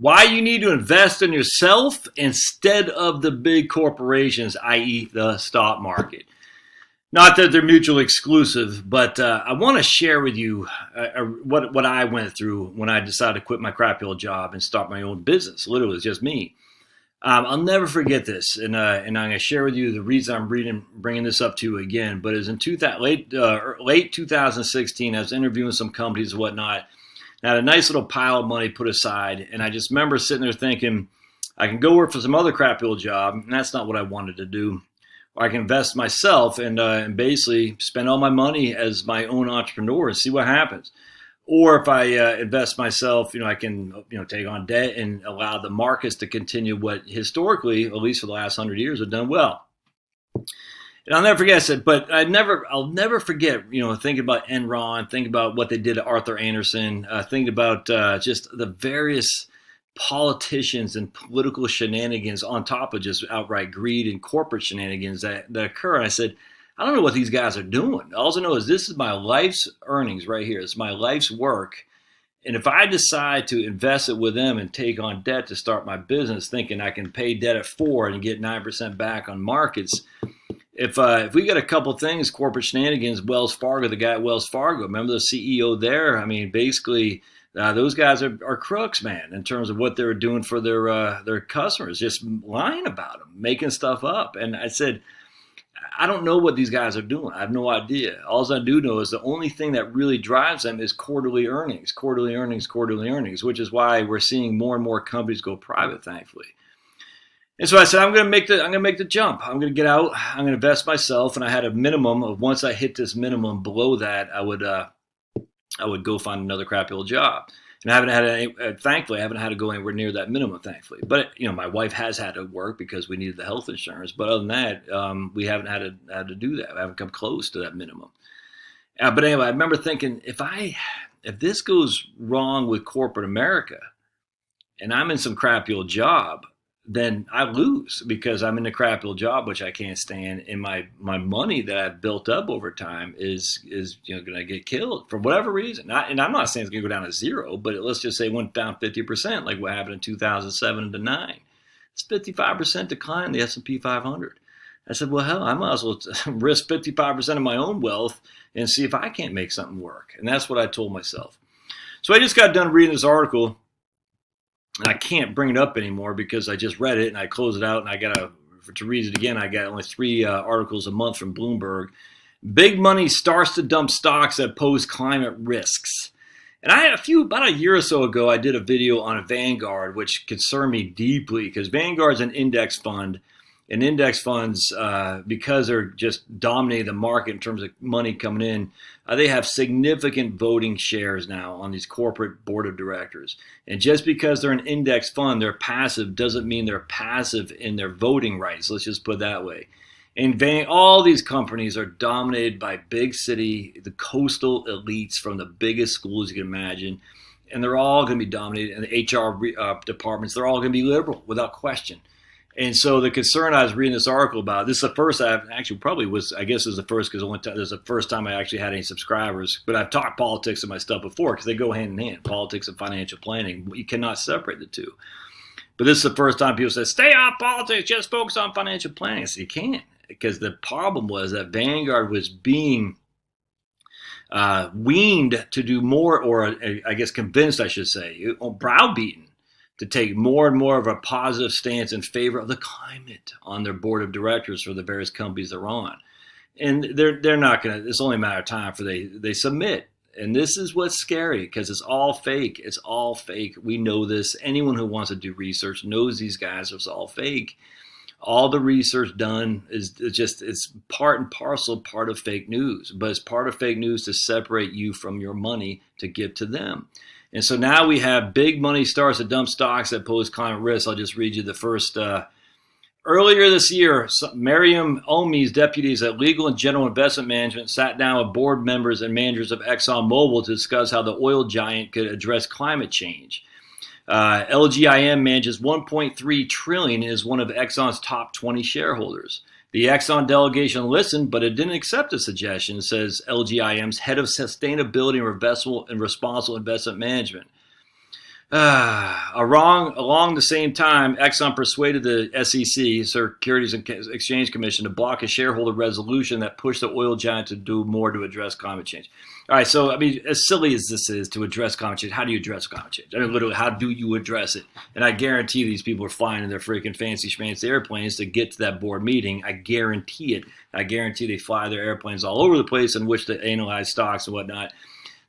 Why you need to invest in yourself instead of the big corporations, i.e. the stock market. Not that they're mutually exclusive, but I want to share with you what I went through when I decided to quit my crappy old job and start my own business. Literally, it's just me. I'll never forget this, and I'm going to share with you the reason I'm bringing this up to you again. But it was in late 2016, I was interviewing some companies and whatnot. I had a nice little pile of money put aside, and I just remember sitting there thinking, I can go work for some other crappy old job, and that's not what I wanted to do. Or I can invest myself and basically spend all my money as my own entrepreneur and see what happens. Or if I invest myself, I can take on debt and allow the markets to continue what historically, at least for the last 100 years, have done well. And I'll never forget, I said, but I'll never forget, thinking about Enron, thinking about what they did to Arthur Andersen, thinking about just the various politicians and political shenanigans on top of just outright greed and corporate shenanigans that occur. And I said, I don't know what these guys are doing. All I know is this is my life's earnings right here. It's my life's work. And if I decide to invest it with them and take on debt to start my business, thinking I can pay debt at 4% and get 9% back on markets, if we got a couple things, corporate shenanigans, Wells Fargo, the guy at Wells Fargo, remember the CEO there? I mean, basically, those guys are crooks, man, in terms of what they were doing for their customers, just lying about them, making stuff up. And I said, I don't know what these guys are doing. I have no idea. All I do know is the only thing that really drives them is quarterly earnings, which is why we're seeing more and more companies go private, thankfully. And so I said, I'm going to make the jump. I'm going to get out. I'm going to invest myself. And I had a minimum of, once I hit this minimum, below that, I would go find another crappy old job. And thankfully, I haven't had to go anywhere near that minimum, thankfully. But, my wife has had to work because we needed the health insurance. But other than that, we haven't had to do that. We haven't come close to that minimum. But anyway, I remember thinking, if this goes wrong with corporate America and I'm in some crappy old job, then I lose because I'm in a crappy old job, which I can't stand. And my money that I've built up over time is going to get killed for whatever reason. And I'm not saying it's going to go down to zero, but let's just say it went down 50%, like what happened in 2007 to 9. It's 55% decline in the S&P 500. I said, well, hell, I might as well risk 55% of my own wealth and see if I can't make something work. And that's what I told myself. So I just got done reading this article. And I can't bring it up anymore because I just read it and I closed it out and I got to read it again. I got only 3 articles a month from Bloomberg. Big money starts to dump stocks that pose climate risks. And I had about a year or so ago, I did a video on Vanguard, which concerned me deeply because Vanguard's an index fund. And index funds, because they're just dominating the market in terms of money coming in, they have significant voting shares now on these corporate board of directors. And just because they're an index fund, they're passive, doesn't mean they're passive in their voting rights. Let's just put it that way. And all these companies are dominated by big city, the coastal elites from the biggest schools you can imagine. And they're all going to be dominated. And the HR departments, they're all going to be liberal without question. And so the concern I was reading this article about, this is the first I've actually probably was, I guess it was the first because this is the first time I actually had any subscribers. But I've talked politics in my stuff before because they go hand in hand, politics and financial planning. You cannot separate the two. But this is the first time people say, stay off politics, just focus on financial planning. I said, you can't, because the problem was that Vanguard was being weaned to do more, or I guess convinced, I should say, browbeaten, to take more and more of a positive stance in favor of the climate on their board of directors for the various companies they're on. And they're not going to, it's only a matter of time for they submit. And this is what's scary because it's all fake. It's all fake. We know this. Anyone who wants to do research knows these guys are all fake. All the research done is just, it's part and parcel, part of fake news. But it's part of fake news to separate you from your money to give to them. And so now we have big money starts to dump stocks that pose climate risks. I'll just read you the first. Earlier this year, Mariam Omi's deputies at Legal and General Investment Management sat down with board members and managers of ExxonMobil to discuss how the oil giant could address climate change. LGIM manages $1.3 trillion and is one of Exxon's top 20 shareholders. The Exxon delegation listened, but it didn't accept the suggestion, says LGIM's head of sustainability and responsible investment management. Along the same time, Exxon persuaded the SEC, Securities and Exchange Commission, to block a shareholder resolution that pushed the oil giant to do more to address climate change. All right, so, I mean, as silly as this is to address climate change, how do you address climate change? I mean, literally, how do you address it? And I guarantee these people are flying in their freaking fancy schmancy airplanes to get to that board meeting. I guarantee it. I guarantee they fly their airplanes all over the place in which they analyze stocks and whatnot.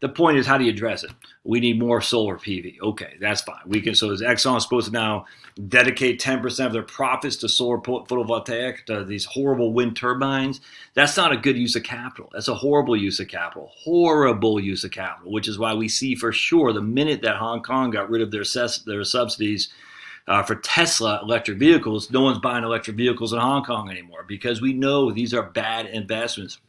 The point is, how do you address it? We need more solar PV. Okay, that's fine. We can. So is Exxon supposed to now dedicate 10% of their profits to solar photovoltaic, to these horrible wind turbines? That's not a good use of capital. That's a horrible use of capital. Horrible use of capital, which is why we see for sure the minute that Hong Kong got rid of their subsidies for Tesla electric vehicles, no one's buying electric vehicles in Hong Kong anymore because we know these are bad investments.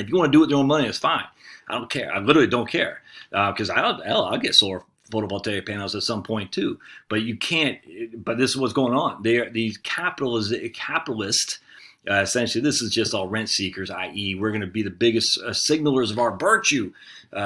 If you want to do it with your own money, it's fine. I don't care. I literally don't care because I'll get solar photovoltaic panels at some point too. But you can't. But this is what's going on. These capitalists. Essentially, this is just all rent seekers, i.e., we're going to be the biggest signalers of our virtue,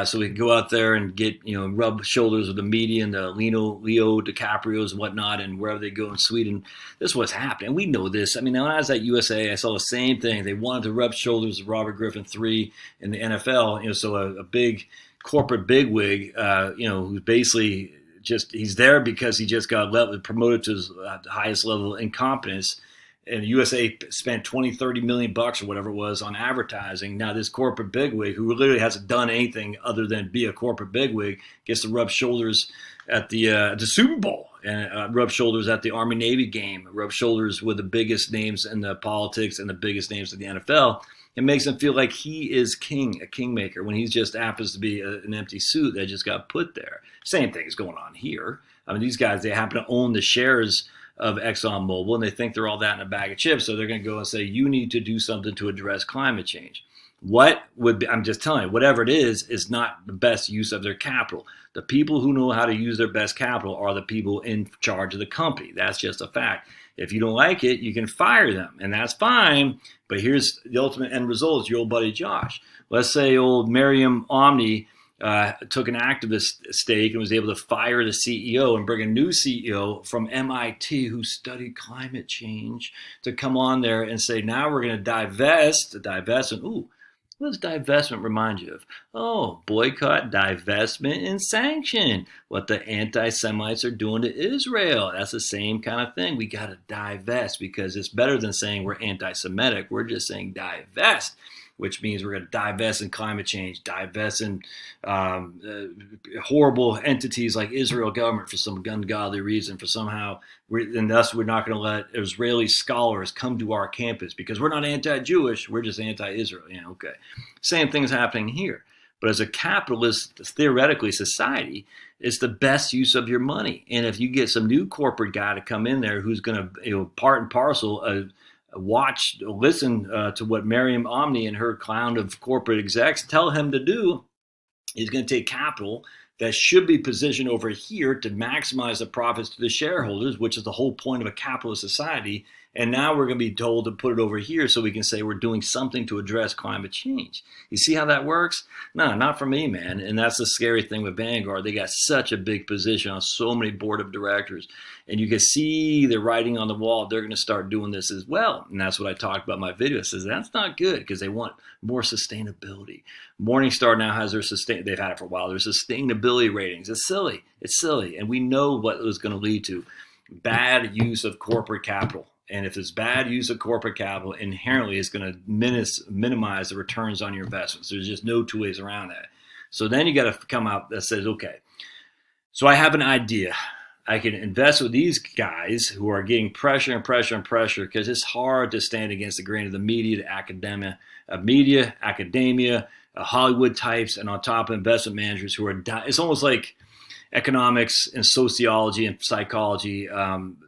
so we can go out there and get, rub shoulders with the media and the Leo DiCaprios and whatnot, and wherever they go in Sweden. This is what's happening. We know this. I mean, when I was at USA, I saw the same thing. They wanted to rub shoulders with Robert Griffin III in the NFL. So a big corporate bigwig, who's basically he's there because he just got promoted to his highest level of incompetence. And USA spent $20-30 million or whatever it was on advertising. Now this corporate bigwig, who literally hasn't done anything other than be a corporate bigwig, gets to rub shoulders at the Super Bowl and rub shoulders at the Army-Navy game, rub shoulders with the biggest names in the politics and the biggest names in the NFL. It makes him feel like he is king, a kingmaker, when he just happens to be an empty suit that just got put there. Same thing is going on here. I mean, these guys, they happen to own the shares of ExxonMobil, and they think they're all that in a bag of chips, so they're going to go and say, you need to do something to address climate change. What would be, I'm just telling you, whatever it is not the best use of their capital. The people who know how to use their best capital are the people in charge of the company. That's just a fact. If you don't like it, you can fire them, and that's fine, but here's the ultimate end result is your old buddy Josh. Let's say old Miriam Omni took an activist stake and was able to fire the CEO and bring a new CEO from MIT who studied climate change to come on there and say, now we're going to divest. And ooh, what does divestment remind you of? Oh, boycott, divestment, and sanction. What the anti-Semites are doing to Israel. That's the same kind of thing. We got to divest because it's better than saying we're anti-Semitic. We're just saying divest, which means we're going to divest in climate change, divest in horrible entities like Israel government for some ungodly reason, for somehow, and thus we're not going to let Israeli scholars come to our campus because we're not anti-Jewish, we're just anti-Israel. Yeah, okay. Same thing's happening here. But as a capitalist, theoretically, society, it's the best use of your money. And if you get some new corporate guy to come in there who's going to, part and parcel, listen to what Miriam Omni and her clown of corporate execs tell him to do, he's going to take capital that should be positioned over here to maximize the profits to the shareholders, which is the whole point of a capitalist society. And now we're going to be told to put it over here so we can say we're doing something to address climate change. You see how that works? No, not for me, man. And that's the scary thing with Vanguard. They got such a big position on so many board of directors. And you can see the writing on the wall. They're going to start doing this as well. And that's what I talked about in my video. It says that's not good because they want more sustainability. Morningstar now has they've had it for a while, their sustainability ratings. It's silly. It's silly. And we know what it was going to lead to. Bad use of corporate capital. And if it's bad use of corporate capital, inherently it's going to minimize the returns on your investments. There's just no two ways around that. So then you got to come out that says, okay, so I have an idea. I can invest with these guys who are getting pressure and pressure and pressure because it's hard to stand against the grain of the media, academia, Hollywood types, and on top of investment managers who are it's almost like economics and sociology and psychology,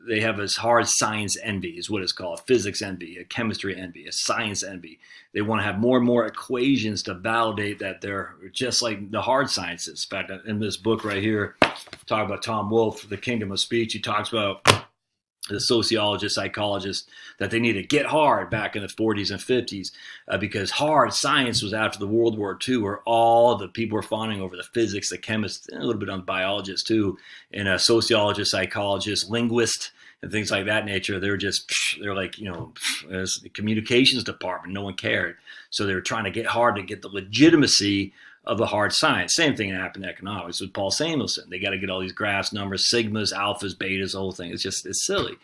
they have this hard science envy is what it's called, physics envy, a chemistry envy, a science envy. They want to have more and more equations to validate that they're just like the hard sciences. In fact, in this book right here, talk about Tom Wolfe, The Kingdom of Speech, he talks about the sociologists, psychologists, that they need to get hard back in the 40s and 50s because hard science was after the World War II, where all the people were fawning over the physics, the chemists, and a little bit on biologists too, and sociologists, psychologists, linguists, and things like that nature. They're like, as the communications department, no one cared. So they were trying to get hard to get the legitimacy of the hard science. Same thing happened in economics with Paul Samuelson. They got to get all these graphs, numbers, sigmas, alphas, betas, the whole thing. It's silly.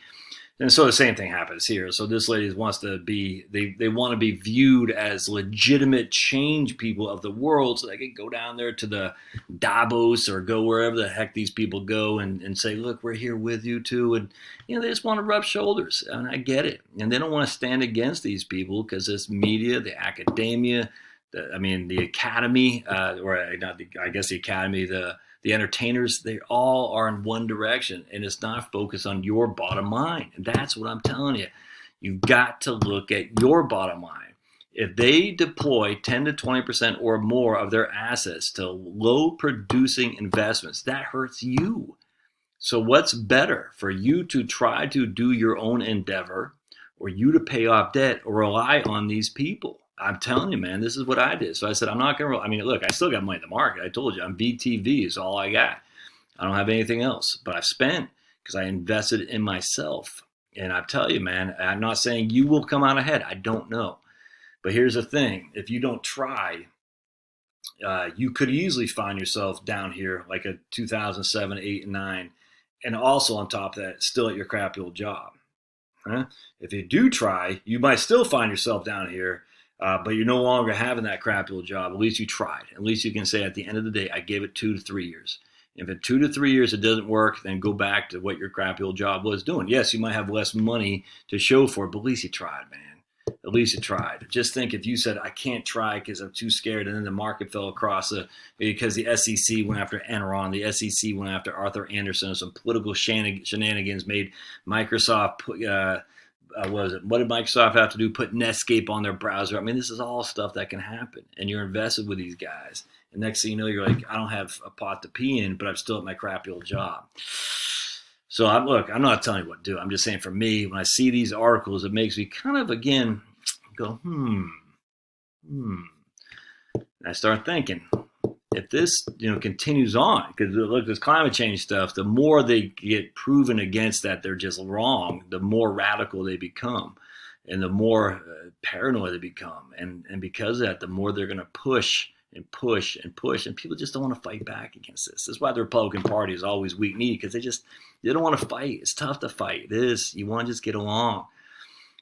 And so the same thing happens here. So this lady wants to be, they want to be viewed as legitimate change people of the world, so they can go down there to the Davos or go wherever the heck these people go and say, look, we're here with you too. And, they just want to rub shoulders. And I get it. And they don't want to stand against these people because this media, the academia, the academy, or not the, I guess the academy, the entertainers, they all are in one direction, and it's not focused on your bottom line. And that's what I'm telling you. You've got to look at your bottom line. If they deploy 10 to 20% or more of their assets to low producing investments, that hurts you. So what's better, for you to try to do your own endeavor, or you to pay off debt, or rely on these people? I'm telling you, man, this is what I did. So I said, I'm not going to, look, I still got money in the market. I told you, I'm BTV is all I got. I don't have anything else, but I've spent because I invested in myself. And I tell you, man, I'm not saying you will come out ahead. I don't know. But here's the thing. If you don't try, you could easily find yourself down here like a 2007, 8, and 9. And also on top of that, still at your crappy old job. Huh? If you do try, you might still find yourself down here. But you're no longer having that crappy old job. At least you tried. At least you can say at the end of the day, I gave it 2 to 3 years. If in 2 to 3 years it doesn't work, then go back to what your crappy old job was doing. Yes, you might have less money to show for it, but at least you tried, man. At least you tried. Just think if you said, I can't try because I'm too scared, and then the market fell across because the SEC went after Enron, the SEC went after Arthur Andersen, some political shenanigans made Microsoft what did Microsoft have to do? Put Netscape on their browser. This is all stuff that can happen, and you're invested with these guys. And next thing you know, you're like, I don't have a pot to pee in, but I'm still at my crappy old job. So I'm not telling you what to do. I'm just saying, for me, when I see these articles, it makes me kind of, again, go, And I start thinking, if this, continues on, because look, this climate change stuff, the more they get proven against that they're just wrong, the more radical they become, and the more paranoid they become. And because of that, the more they're going to push and push and push, and people just don't want to fight back against this. That's why the Republican Party is always weak-kneed, because they don't want to fight. It's tough to fight. It is. You want to just get along.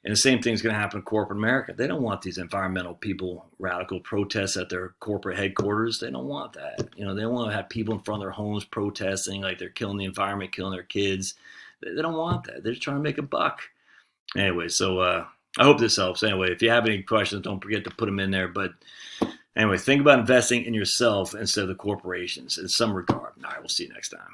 And the same thing is going to happen in corporate America. They don't want these environmental people, radical protests at their corporate headquarters. They don't want that. They don't want to have people in front of their homes protesting like they're killing the environment, killing their kids. They don't want that. They're just trying to make a buck. Anyway, so I hope this helps. Anyway, if you have any questions, don't forget to put them in there. But anyway, think about investing in yourself instead of the corporations in some regard. All right, we'll see you next time.